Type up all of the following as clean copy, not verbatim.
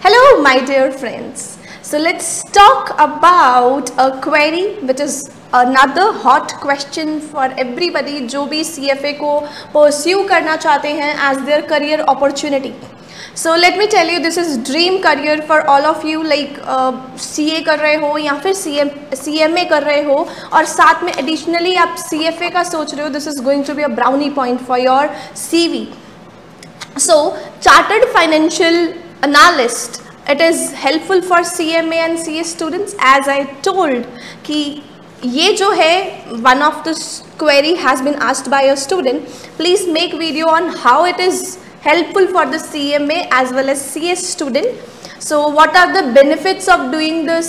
Hello, my dear friends. So let's talk about a query which is another hot question for everybody जो भी CFA को pursue करना चाहते हैं as their career opportunity. So let me tell you, this is dream career for all of you, like CA कर रहे हो या फिर CMA कर रहे हो और साथ में additionally आप CFA का सोच रहे हो. This is going to be a brownie point for your CV. So chartered financial analyst, it is helpful for CMA and CA students. As I told कि ये जो है one of the query has been asked by a student. Please make video on how it is helpful for the CMA as well as CA student. So what are the benefits of doing the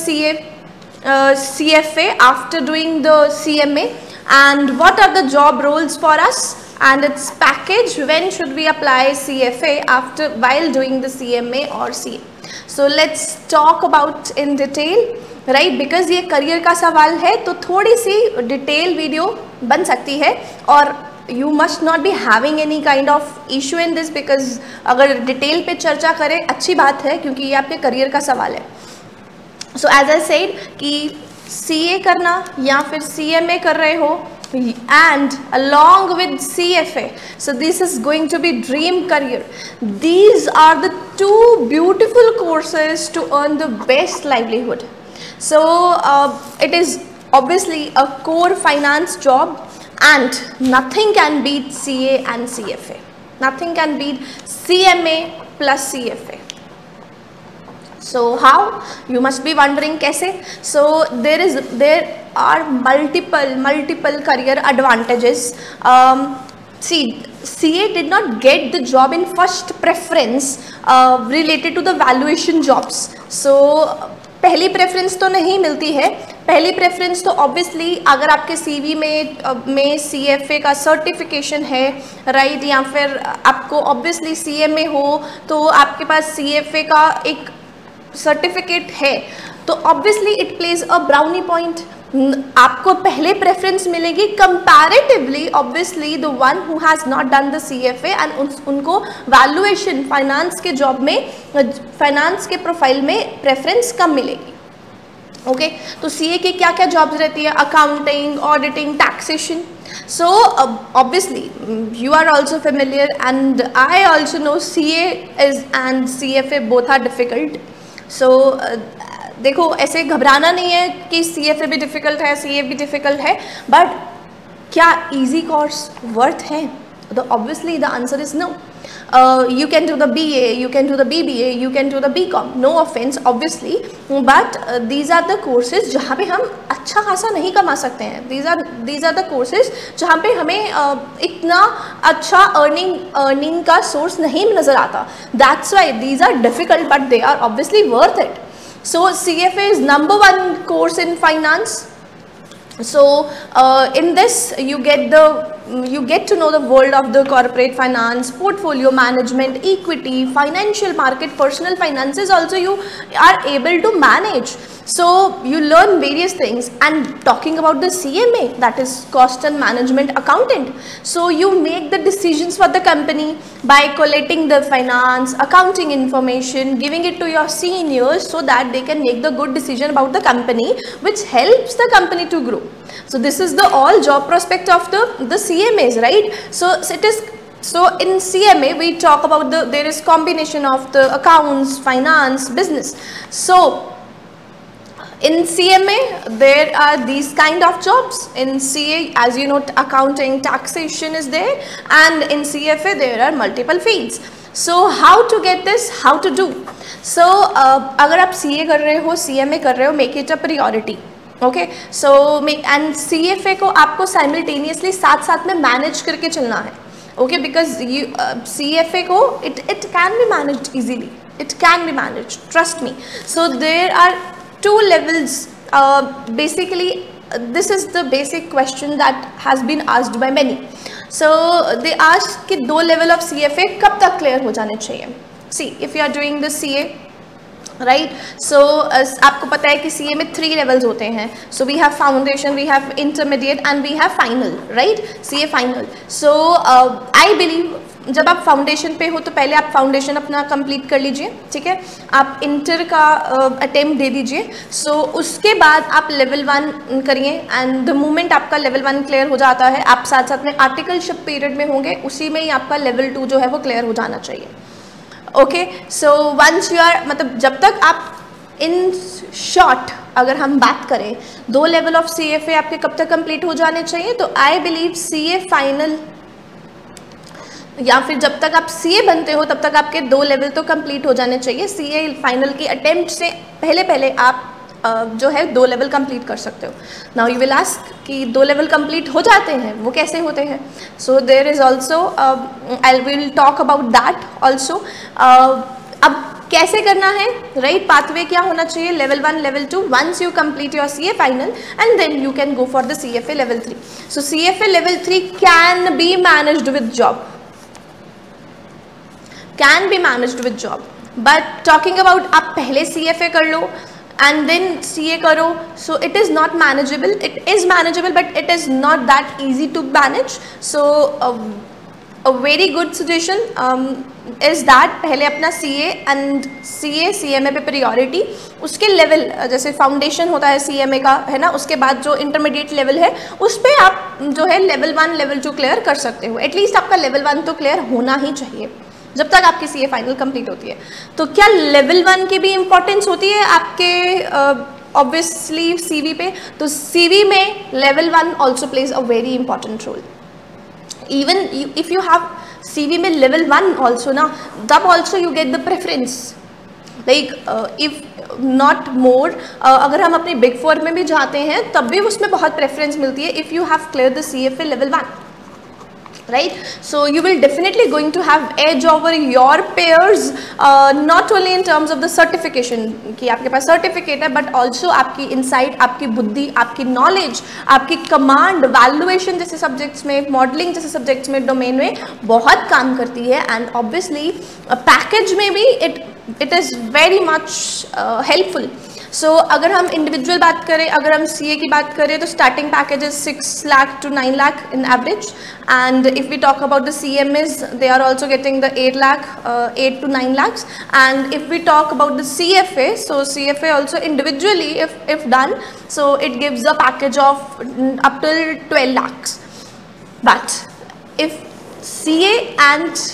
CFA after doing the CMA, and what are the job roles for us and its package, when should we apply CFA after while doing the CMA or CA. So let's talk about in detail, right? Because ये career का सवाल है तो थोड़ी सी detail video बन सकती है और you must not be having any kind of issue in this, because अगर डिटेल पे चर्चा करें अच्छी बात है क्योंकि ये आपके करियर का सवाल है. So as I said कि CA करना या फिर CMA कर रहे हो and along with CFA, so this is going to be dream career. These are the two beautiful courses to earn the best livelihood. So it is obviously a core finance job and nothing can beat CA and CFA. Nothing can beat CMA plus CFA. So how? You must be wondering कैसे? So there are multiple career advantages. See, CA did not get the job in first preference related to the valuation jobs. So पहली preference तो नहीं मिलती है. पहली preference तो obviously अगर आपके CV में CFA का सर्टिफिकेशन है, राइट, या फिर आपको ऑब्वियसली CMA हो तो आपके पास CFA का एक सर्टिफिकेट है तो obviously it plays a brownie point. आपको पहले प्रेफरेंस मिलेगी comparatively obviously the one who has not done the CFA, and उनको वैल्यूएशन फाइनेंस के जॉब में, फाइनेंस के प्रोफाइल में प्रेफरेंस कम मिलेगी. ओके, तो CA की क्या क्या जॉब्स रहती है? Accounting, auditing, taxation. So obviously you are also familiar and I also know CA is and CFA both are difficult. So देखो ऐसे घबराना नहीं है कि CFA भी डिफ़िकल्ट है, CA भी डिफ़िकल्ट है, बट क्या इजी कोर्स वर्थ है? तो obviously the answer is no. You can do the BA, you can do the BBA, you can do the BCom. No offense obviously, but these are the courses जहाँ पे हम अच्छा खासा नहीं कमा सकते हैं. These are the courses जहाँ पे हमें इतना अच्छा earning का source नहीं नज़र आता. That's why these are difficult, but they are obviously worth it. So CFA is number one course in finance. So in this you get to know the world of the corporate finance, portfolio management, equity, financial market, personal finances also you are able to manage. So you learn various things. And talking about the CMA, that is cost and management accountant, so you make the decisions for the company by collating the finance accounting information, giving it to your seniors so that they can make the good decision about the company, which helps the company to grow. So this is the all job prospect of the CMAs, right? So it is. So in CMA we talk about there is combination of the accounts, finance, business. So in CMA there are these kind of jobs. In CA, as you know, accounting, taxation is there, and in CFA there are multiple fields. So how to get this, how to do? So अगर आप CA कर रहे हो, CMA कर रहे हो, make it a priority. Okay, so and CFA को आपको simultaneously साथ में manage करके चलना है. Okay, because you CFA को it can be managed easily. It can be managed. Trust me. So there are two levels. Basically this is the basic question that has been asked by many. So they ask कि दो level of CFA कब तक clear हो जाने चाहिए. See, if you are doing the CA, right, so आपको पता है कि CA में 3 levels होते हैं. So we have foundation, we have intermediate and we have final, right? CA final. So I believe जब आप फाउंडेशन पे हो तो पहले आप फाउंडेशन अपना कंप्लीट कर लीजिए, ठीक है, आप इंटर का अटेम्प्ट दे दीजिए। सो उसके बाद आप लेवल 1 करिए एंड द मोमेंट आपका लेवल 1 क्लियर हो जाता है, आप साथ साथ में आर्टिकलशिप पीरियड में होंगे, उसी में ही आपका लेवल 2 जो है वो क्लियर हो जाना चाहिए। Okay, so once you are, मतलब जब तक आप इन शॉर्ट अगर हम बात करें 2 लेवल ऑफ CFA आपके कब तक कंप्लीट हो जाने चाहिए, तो आई बिलीव CA फाइनल या फिर जब तक आप CA बनते हो तब तक आपके 2 लेवल तो कंप्लीट हो जाने चाहिए। CA फाइनल की अटेम्प्ट से पहले आप जो है 2 लेवल कंप्लीट कर सकते हो। नाउ यू विल आस्क कि 2 लेवल कंप्लीट हो जाते हैं, वो कैसे होते हैं? So there is also, I will talk about that also. अब कैसे करना है, राइट पाथवे क्या होना चाहिए? Level 1, level 2, once you complete your CA final and then you can go for the CFA level 3। So CFA level 3 can be managed with job, can be managed with job, but talking about आप पहले CFA कर लो and then CA करो, so it is not manageable. It is manageable but it is not that easy to manage. So a very good suggestion is that पहले अपना CA and CMA पे priority, उसके level जैसे foundation होता है CMA का, है ना, उसके बाद जो इंटरमीडिएट लेवल है उस पर आप जो है लेवल 1 लेवल 2 क्लियर कर सकते हो। एटलीस्ट आपका लेवल 1 तो क्लियर होना ही चाहिए जब तक आपकी CA फाइनल कंप्लीट होती है। तो क्या लेवल 1 की भी इम्पोर्टेंस होती है आपके ऑब्वियसली CV पे? तो CV में level 1 also plays a very important role. Even if you have CV में लेवल 1 ऑल्सो ना, तब also you get the preference, like if not more, अगर हम अपने बिग 4 में भी जाते हैं तब भी उसमें बहुत प्रेफरेंस मिलती है if you have clear the CFA level 1, right? So you will definitely going to have edge over your peers, not only in terms of the certification कि आपके पास सर्टिफिकेट है, but also आपकी insight, आपकी बुद्धि, आपकी knowledge, आपकी command, valuation जैसे subjects में, मॉडलिंग जैसे सब्जेक्ट्स में, डोमेन में बहुत काम करती है। एंड ऑब्वियसली पैकेज में भी it is very much helpful. So अगर हम इंडिविजुअल बात करें, अगर हम CA की बात करें तो starting package is 6 lakh to 9 lakh in average, and if we talk about the CMAs, they are also getting the 8 to 9 lakhs, and if we talk about the CFA, so CFA also individually if done, so it gives a package of up till 12 lakhs. But if CA and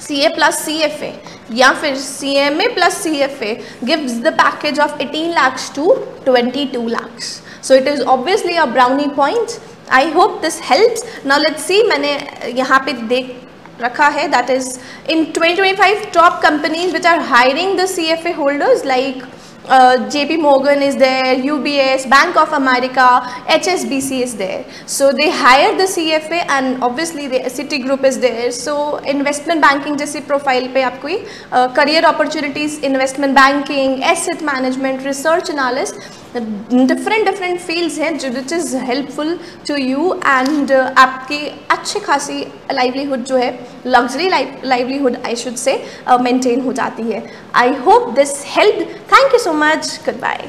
CA plus CFA या फिर CMA plus CFA gives the package of 18 lakhs to 22 lakhs. So it is obviously a brownie point. I hope this helps. Now let's see, मैंने यहाँ पे देख रखा है, that is in 2025 top companies which are hiring the CFA holders like JP Morgan is there, UBS, Bank of America, HSBC is there. So they hire the CFA and obviously the Citigroup is there. So investment banking जैसी profile पे आपको career opportunities, investment banking, asset management, research analyst, different fields हैं which is helpful to you, and आपकी अच्छी खासी livelihood जो है, luxury livelihood I should say, maintain हो जाती है। I hope this helped. Thank you so much. Goodbye.